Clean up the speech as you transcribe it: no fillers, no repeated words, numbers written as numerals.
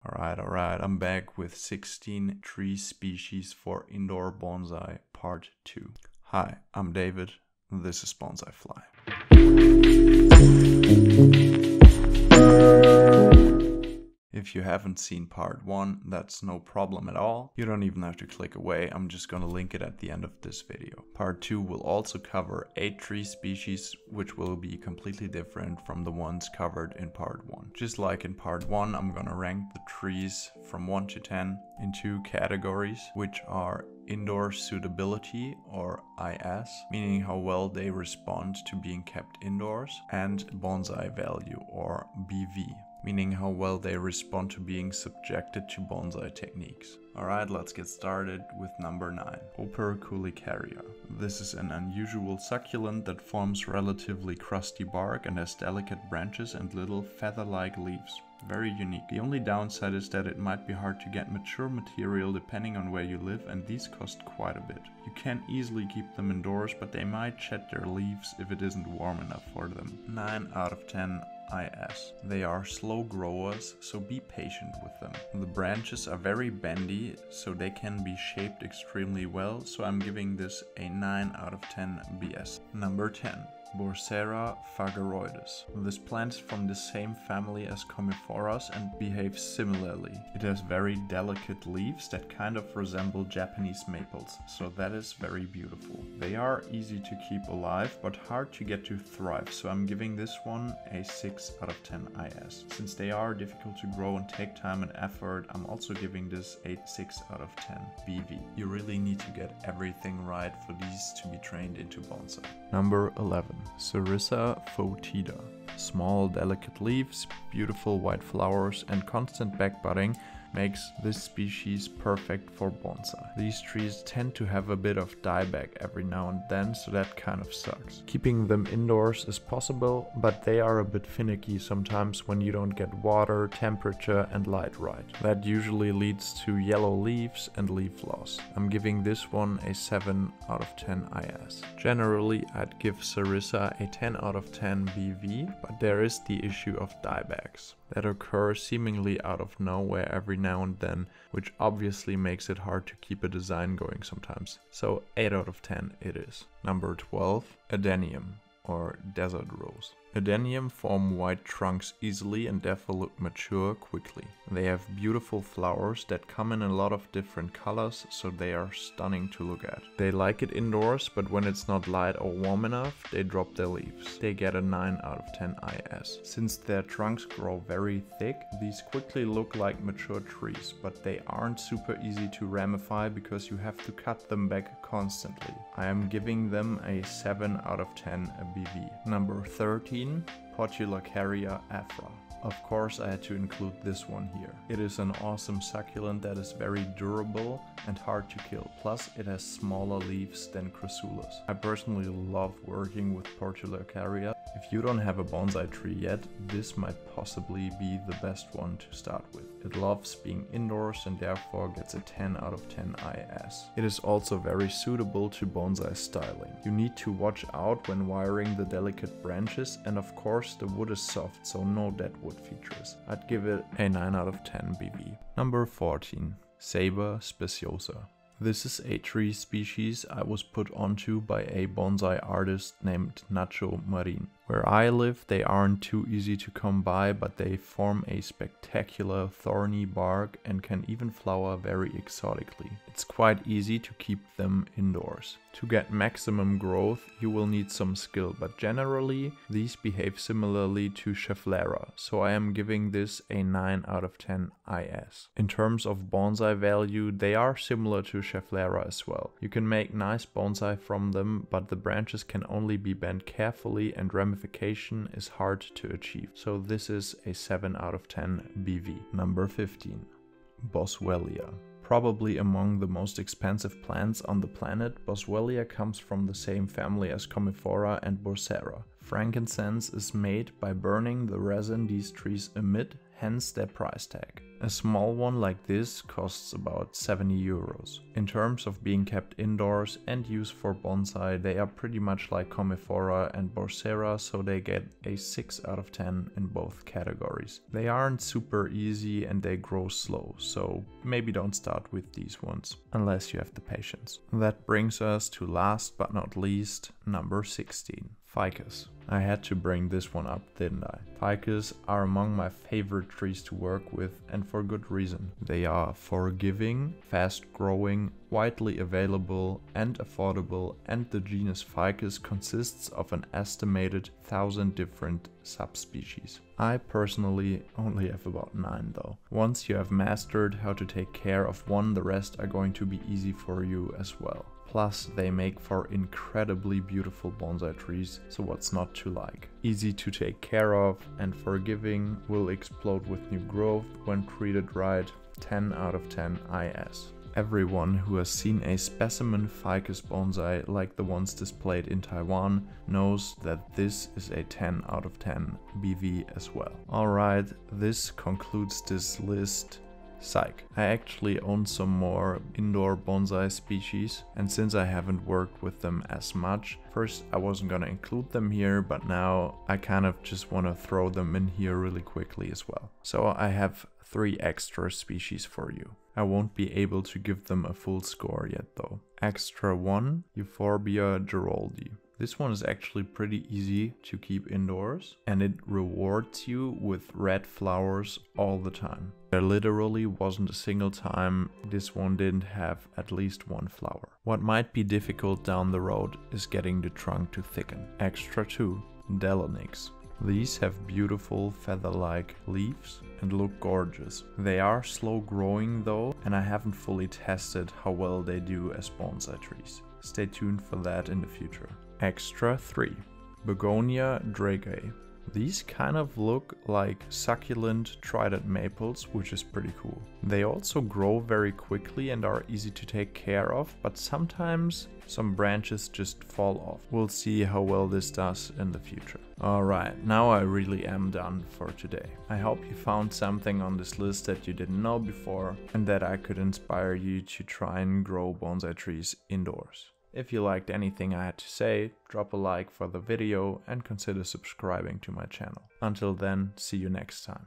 Alright, I'm back with 16 tree species for indoor bonsai part 2. Hi, I'm David, and this is Bonsaifly. If you haven't seen part 1, that's no problem at all. You don't even have to click away, I'm just gonna link it at the end of this video. Part 2 will also cover 8 tree species, which will be completely different from the ones covered in part 1. Just like in part 1, I'm gonna rank the trees from 1 to 10 in 2 categories, which are indoor suitability, or IS, meaning how well they respond to being kept indoors, and bonsai value, or BV, meaning how well they respond to being subjected to bonsai techniques. Alright, let's get started with number 9, Operacouleur. This is an unusual succulent that forms relatively crusty bark and has delicate branches and little feather-like leaves. Very unique. The only downside is that it might be hard to get mature material depending on where you live, and these cost quite a bit. You can easily keep them indoors, but they might shed their leaves if it isn't warm enough for them. 9 out of 10 IS. They are slow growers, so be patient with them. The branches are very bendy, so they can be shaped extremely well, so I'm giving this a 9 out of 10 BS. Number 10. Borsera Phagoroidus. This plant is from the same family as Commiphorus and behaves similarly. It has very delicate leaves that kind of resemble Japanese maples, so that is very beautiful. They are easy to keep alive, but hard to get to thrive, so I'm giving this one a 6 out of 10 IS. Since they are difficult to grow and take time and effort, I'm also giving this a 6 out of 10 BV. You really need to get everything right for these to be trained into bonsai. Number 11. Sarissa Fautita. Small, delicate leaves, beautiful white flowers, and constant backbudding makes this species perfect for bonsai. These trees tend to have a bit of dieback every now and then, so that kind of sucks. Keeping them indoors is possible, but they are a bit finicky sometimes when you don't get water, temperature, and light right. That usually leads to yellow leaves and leaf loss. I'm giving this one a 7 out of 10 IS. Generally, I'd give Sarissa a 10 out of 10 BV, but there is the issue of diebacks that occur seemingly out of nowhere every now and then, which obviously makes it hard to keep a design going sometimes. So 8 out of 10 it is. Number 12, Adenium, or desert rose. Adenium form white trunks easily and therefore mature quickly. They have beautiful flowers that come in a lot of different colors, so they are stunning to look at. They like it indoors, but when it's not light or warm enough, they drop their leaves. They get a 9 out of 10 IS. Since their trunks grow very thick, these quickly look like mature trees, but they aren't super easy to ramify because you have to cut them back constantly. I am giving them a 7 out of 10 BV. Number 13. Portulacaria Aphra. Of course, I had to include this one here. It is an awesome succulent that is very durable and hard to kill. Plus, it has smaller leaves than Chrysalis. I personally love working with Portulacaria. If you don't have a bonsai tree yet, this might possibly be the best one to start with. It loves being indoors and therefore gets a 10 out of 10 IS. It is also very suitable to bonsai styling. You need to watch out when wiring the delicate branches, and of course the wood is soft, so no dead wood features. I'd give it a 9 out of 10 BV. Number 14. Saber Speciosa. This is a tree species I was put onto by a bonsai artist named Nacho Marin. Where I live, they aren't too easy to come by, but they form a spectacular thorny bark and can even flower very exotically. It's quite easy to keep them indoors. To get maximum growth, you will need some skill, but generally these behave similarly to Schefflera, so I am giving this a 9 out of 10 IS. In terms of bonsai value, they are similar to Schefflera as well. You can make nice bonsai from them, but the branches can only be bent carefully and ramification is hard to achieve. So this is a 7 out of 10 BV. Number 15. Boswellia. Probably among the most expensive plants on the planet, Boswellia comes from the same family as Commiphora and Borsera. Frankincense is made by burning the resin these trees emit, hence their price tag. A small one like this costs about 70 euros. In terms of being kept indoors and used for bonsai, they are pretty much like Commiphora and Borsera, so they get a 6 out of 10 in both categories. They aren't super easy and they grow slow, so maybe don't start with these ones, unless you have the patience. That brings us to last but not least, number 16. Ficus. I had to bring this one up, didn't I? Ficus are among my favorite trees to work with, and for good reason. They are forgiving, fast growing, widely available and affordable, and the genus Ficus consists of an estimated 1,000 different subspecies. I personally only have about 9 though. Once you have mastered how to take care of one, the rest are going to be easy for you as well. Plus, they make for incredibly beautiful bonsai trees, so what's not to like? Easy to take care of and forgiving, will explode with new growth when treated right, 10 out of 10 IS. Everyone who has seen a specimen Ficus bonsai like the ones displayed in Taiwan knows that this is a 10 out of 10 BV as well. Alright, this concludes this list. Psych. I actually own some more indoor bonsai species, and since I haven't worked with them as much, first I wasn't gonna include them here, but now I kind of just want to throw them in here really quickly as well. So I have 3 extra species for you. I won't be able to give them a full score yet though. Extra 1, Euphorbia Geraldi. This one is actually pretty easy to keep indoors, and it rewards you with red flowers all the time. There literally wasn't a single time this one didn't have at least 1 flower. What might be difficult down the road is getting the trunk to thicken. Extra 2, Delonyx. These have beautiful feather-like leaves and look gorgeous. They are slow growing though, and I haven't fully tested how well they do as bonsai trees. Stay tuned for that in the future. Extra 3, Begonia Dragay. These kind of look like succulent trident maples, which is pretty cool. They also grow very quickly and are easy to take care of, but sometimes some branches just fall off. We'll see how well this does in the future. Alright, now I really am done for today. I hope you found something on this list that you didn't know before, and that I could inspire you to try and grow bonsai trees indoors. If you liked anything I had to say, drop a like for the video and consider subscribing to my channel. Until then, see you next time.